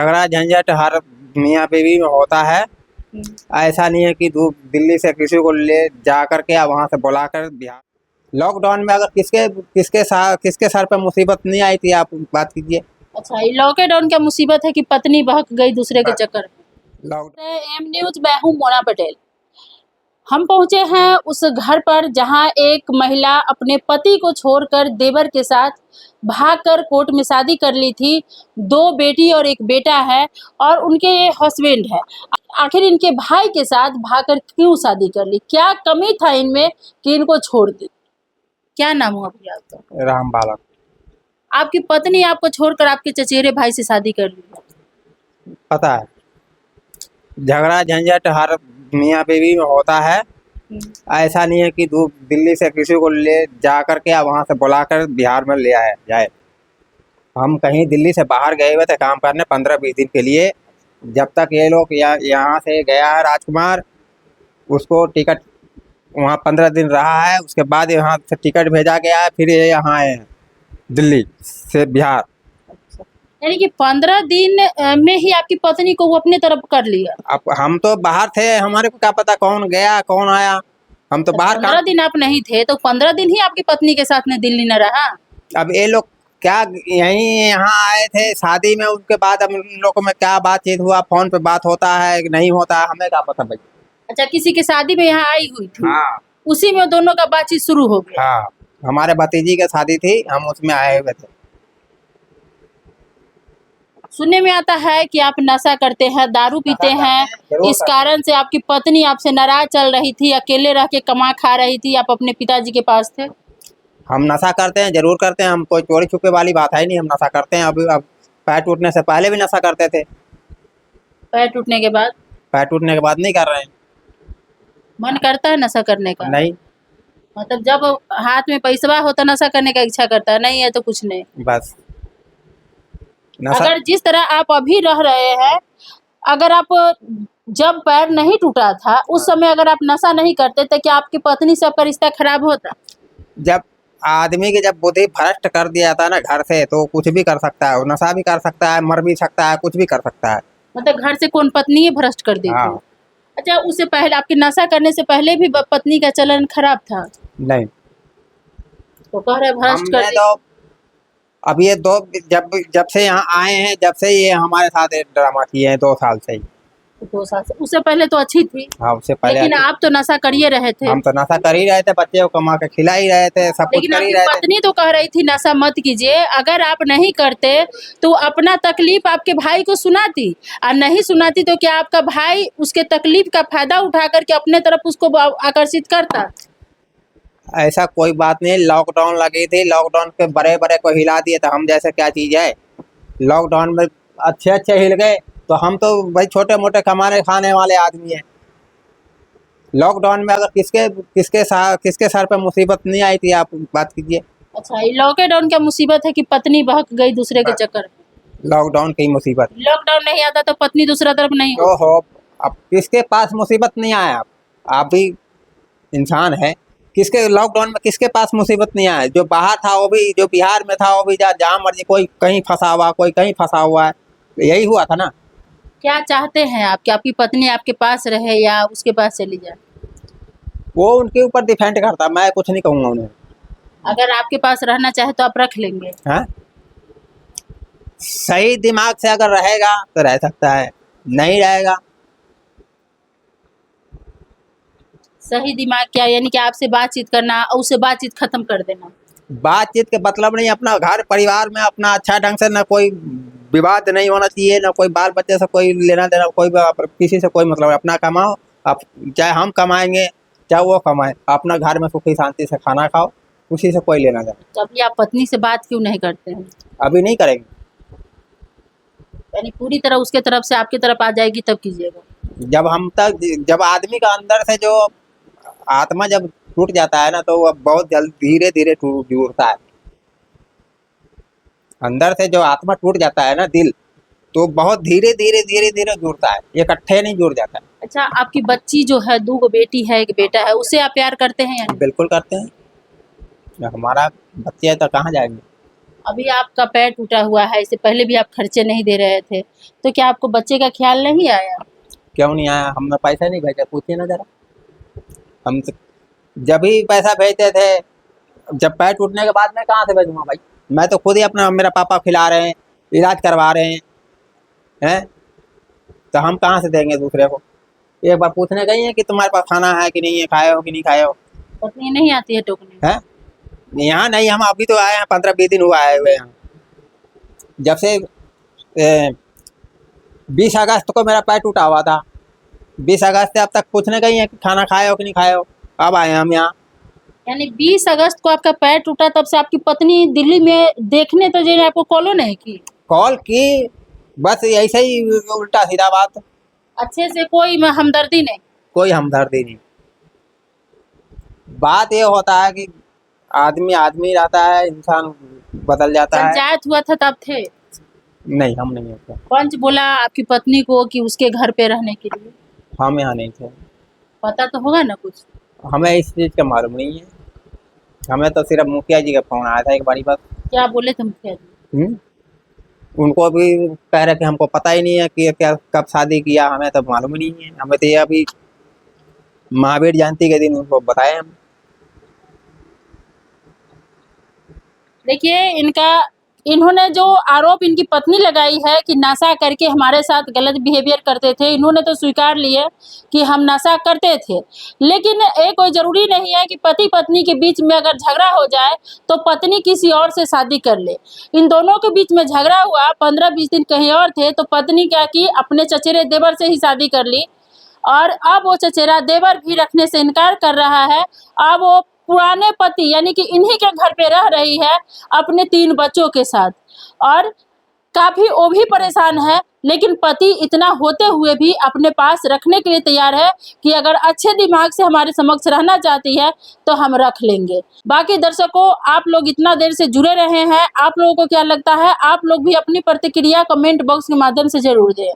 झगड़ा झंझट हर मियाँ बीवी में होता है। ऐसा नहीं है कि दिल्ली से किसी को ले जा करके या वहाँ से बुलाकर बिहार। लॉकडाउन में अगर किसके सर पे मुसीबत नहीं आई थी, आप बात कीजिए। अच्छा, ये लॉकडाउन क्या मुसीबत है कि पत्नी बहक गई दूसरे के चक्कर में। लॉकडाउन एम न्यूज, मैं हूँ मोना पटेल। हम पहुंचे हैं उस घर पर जहां एक महिला अपने पति को छोड़कर देवर के साथ भागकर कोर्ट में शादी कर ली थी। 2 बेटी और 1 बेटा है और उनके ये हस्बैंड है। आखिर इनके भाई के साथ भागकर क्यों शादी कर ली, क्या कमी था इनमें कि इनको छोड़ दी। क्या नाम हुआ भैया आपका? राम बालक। आपकी पत्नी आपको छोड़कर आपके चचेरे भाई से शादी कर ली है। पता है, झगड़ा झंझट हर मियाँ बीवी में होता है। ऐसा नहीं है कि दिल्ली से किसी को ले जा करके या वहाँ से बुलाकर बिहार में ले आया जाए। हम कहीं दिल्ली से बाहर गए हुए थे काम करने 15-20 दिन के लिए। जब तक ये लोग यहाँ से गया है राजकुमार, उसको टिकट वहाँ 15 दिन रहा है, उसके बाद यहाँ से टिकट भेजा गया है, फिर ये यहाँ आए हैं दिल्ली से बिहार। यानी कि 15 दिन में ही आपकी पत्नी को वो अपने तरफ कर लिया। अब हम तो बाहर थे, हमारे को क्या पता कौन गया कौन आया। हम तो बाहर 15 दिन आप नहीं थे तो 15 दिन ही आपकी पत्नी के साथ में दिल्ली न रहा। अब ये लोग क्या यहाँ आए थे शादी में, उसके बाद हम लोगों में क्या बातचीत हुआ, फोन पे बात होता है कि नहीं होता है, हमें क्या पता भाई। अच्छा, किसी की शादी में यहाँ आई हुई थी। हाँ, उसी में दोनों का बातचीत शुरू हो गया। हाँ, हमारे भतीजी की शादी थी, हम उसमें आए हुए थे। सुनने में आता है कि आप नशा करते हैं, दारू पीते हैं, इस कारण से आपकी पत्नी आपसे नाराज चल रही थी, अकेले रह के कमा खा रही थी, आप अपने पिताजी के पास थे। हम नशा करते हैं, जरूर करते हैं, हम कोई चोरी छुपे वाली बात है नहीं। हम नशा करते हैं, अब पैर टूटने से पहले भी नशा करते थे। पैर टूटने के बाद? पैर टूटने के बाद नहीं कर रहे हैं। मन करता है नशा करने का? नहीं, मतलब जब हाथ में पैसा होता नशा करने का इच्छा करता है, नहीं है तो कुछ नहीं। बस नशा। अगर जिस तरह आप अभी रह रहे हैं, अगर आप जब पैर नहीं टूटा था उस समय अगर आप नशा नहीं करते तो क्या आपकी पत्नी से आपका रिश्ता खराब होता? जब आदमी की जब बुद्धि भ्रष्ट कर दिया था ना घर से, तो कुछ भी कर सकता है, वो नशा भी कर सकता है, मर भी सकता है, कुछ भी कर सकता है। मतलब घर से कौन पत्नी ही भ्रष्ट कर देती है? हाँ। अच्छा, उससे पहले आपके नशा करने से पहले भी पत्नी का चलन खराब था? नहीं, तो कह रहे भ्रष्ट कर हमने तो अब ये जब से यहाँ आए हैं, जब से ये हमारे साथ एक ड्रामा किए हैं 2 साल से ही। 2 साल से? उससे पहले तो अच्छी थी। हाँ, उससे पहले लेकिन आप तो नशा कर ही रहे थे। हम तो नशा कर ही रहे थे, बच्चे को कमा के खिला ही रहे थे, सब कुछ लेकिन कर ही आपकी रहे थे। पत्नी तो कह रही थी नशा मत कीजिए। अगर आप नहीं करते तो अपना तकलीफ आपके भाई को सुनाती, और नहीं सुनाती तो क्या आपका भाई उसके तकलीफ का फायदा उठा करके अपने तरफ उसको आकर्षित करता? ऐसा कोई बात नहीं। लॉकडाउन लगी थी, लॉकडाउन पे बड़े बड़े को हिला दिए, तो हम जैसे क्या चीज है। लॉकडाउन में अच्छे अच्छे हिल गए, तो हम तो भाई छोटे मोटे कमाने खाने वाले आदमी हैं। लॉकडाउन में अगर किसके सर पे मुसीबत नहीं आई थी, आप बात कीजिए। अच्छा, ये लॉकडाउन क्या मुसीबत है कि पत्नी बहक गई दूसरे के चक्कर में। लॉकडाउन की मुसीबत। लॉकडाउन नहीं आता तो पत्नी दूसरा तरफ नहीं हो। ओहो, अब किसके पास मुसीबत नहीं आया। आप भी इंसान है, किसके लॉकडाउन में किसके पास मुसीबत नहीं आया। जो बाहर था वो भी, जो बिहार में था वो भी, जहाँ मर्जी, कोई कहीं फंसा हुआ, कोई कहीं फंसा हुआ है, यही हुआ था ना। क्या चाहते हैं आप कि आपकी पत्नी आपके पास रहे या उसके पास चली जाए? वो उनके ऊपर डिपेंड करता, मैं कुछ नहीं कहूँगा उन्हें। अगर आपके पास रहना चाहे तो आप रख लेंगे? हाँ, सही दिमाग से अगर रहेगा तो रह सकता है, नहीं रहेगा। सही दिमाग क्या, यानी कि आपसे बातचीत करना और उससे बातचीत खत्म कर देना? बातचीत के मतलब नहीं, अपना घर परिवार में अपना अच्छा ढंग से, ना कोई विवाद नहीं होना चाहिए, ना कोई बाल बच्चे से कोई लेना देना, कोई किसी से कोई मतलब नहीं। अपना कमाओ, आप चाहे हम कमाएंगे चाहे वो कमाए, अपना घर में सुखी शांति से खाना खाओ, उसी से कोई लेना देना। तो अभी आप पत्नी से बात क्यों नहीं करते हैं? अभी नहीं करेंगे, यानी पूरी तरह उसके तरफ से आपकी तरफ आ जाएगी तब कीजिएगा। जब आदमी का अंदर से जो आत्मा जब टूट जाता है ना, तो वह बहुत जल्द धीरे धीरे जुड़ता है। अंदर से जो आत्मा टूट जाता है ना, दिल, तो बहुत धीरे धीरे जुड़ता है, इकट्ठे नहीं जुड़ जाता है। अच्छा, आपकी बच्ची जो है, 2 बेटी है 1 बेटा है, उससे आप प्यार करते हैं? यानी बिल्कुल करते हैं, हमारा बच्चे है तो कहाँ जाएंगे। अभी आपका पैर टूटा हुआ है, इससे पहले भी आप खर्चे नहीं दे रहे थे, तो क्या आपको बच्चे का ख्याल नहीं आया? क्यों नहीं आया? हमने पैसा नहीं भेजा, पूछिए ना जरा। हम तो जब ही पैसा भेजते थे, जब पैर टूटने के बाद मैं कहाँ से भेजूंगा भाई? मैं तो खुद ही अपना, मेरा पापा खिला रहे हैं, इलाज करवा रहे हैं, तो हम कहाँ से देंगे दूसरे को? एक बार पूछने गई है कि तुम्हारे पास खाना है कि नहीं है, खाए हो कि नहीं खाए हो? पत्नी नहीं आती है टोकने? है यहाँ नहीं, हम अभी तो आए हैं, 15-20 दिन हुआ आए हुए हैं। जब से 20 अगस्त को मेरा पैर टूटा हुआ था, 20 अगस्त से अब तक पूछने गई है कि खाना खाए हो कि नहीं खाए हो। अब आए हम यहाँ। यानी 20 अगस्त को आपका पैर टूटा, तब से आपकी पत्नी दिल्ली में देखने तो जो है आपको कॉलो नहीं की? कॉल की, बस ऐसे ही उल्टा सीधा बात, अच्छे से कोई हमदर्दी नहीं? कोई हमदर्दी नहीं। बात ये होता है कि आदमी आदमी रहता है, इंसान बदल जाता है। पंचायत हुआ था तब थे? नहीं, हम नहीं होते। पंच बोला आपकी पत्नी को कि उसके घर पे रहने के लिए? हम यहाँ नहीं थे। पता तो होगा ना कुछ? हमें इस चीज़ का मालूम नहीं है। हमें तो सिर्फ मुखिया जी का फोन आया था एक बारी बस। क्या बोले थे मुखिया जी? उनको भी कह रहे कि हमको पता ही नहीं है कि क्या कब शादी किया, हमें तो मालूम ही नहीं है। हमें तो ये अभी महावीर जयंती के दिन उनको बताए हम। देखिए, इन्होंने जो आरोप इनकी पत्नी लगाई है कि नशा करके हमारे साथ गलत बिहेवियर करते थे, इन्होंने तो स्वीकार लिया कि हम नशा करते थे। लेकिन ये कोई ज़रूरी नहीं है कि पति पत्नी के बीच में अगर झगड़ा हो जाए तो पत्नी किसी और से शादी कर ले। इन दोनों के बीच में झगड़ा हुआ, 15-20 दिन कहीं और थे, तो पत्नी क्या की, अपने चचेरे देवर से ही शादी कर ली और अब वो चचेरा देवर भी रखने से इनकार कर रहा है। अब वो पुराने पति यानी कि इन्हीं के घर पे रह रही है अपने 3 बच्चों के साथ, और काफ़ी वो भी परेशान है। लेकिन पति इतना होते हुए भी अपने पास रखने के लिए तैयार है कि अगर अच्छे दिमाग से हमारे समक्ष रहना चाहती है तो हम रख लेंगे। बाकी दर्शकों, आप लोग इतना देर से जुड़े रहे हैं, आप लोगों को क्या लगता है? आप लोग भी अपनी प्रतिक्रिया कमेंट बॉक्स के माध्यम से ज़रूर दें।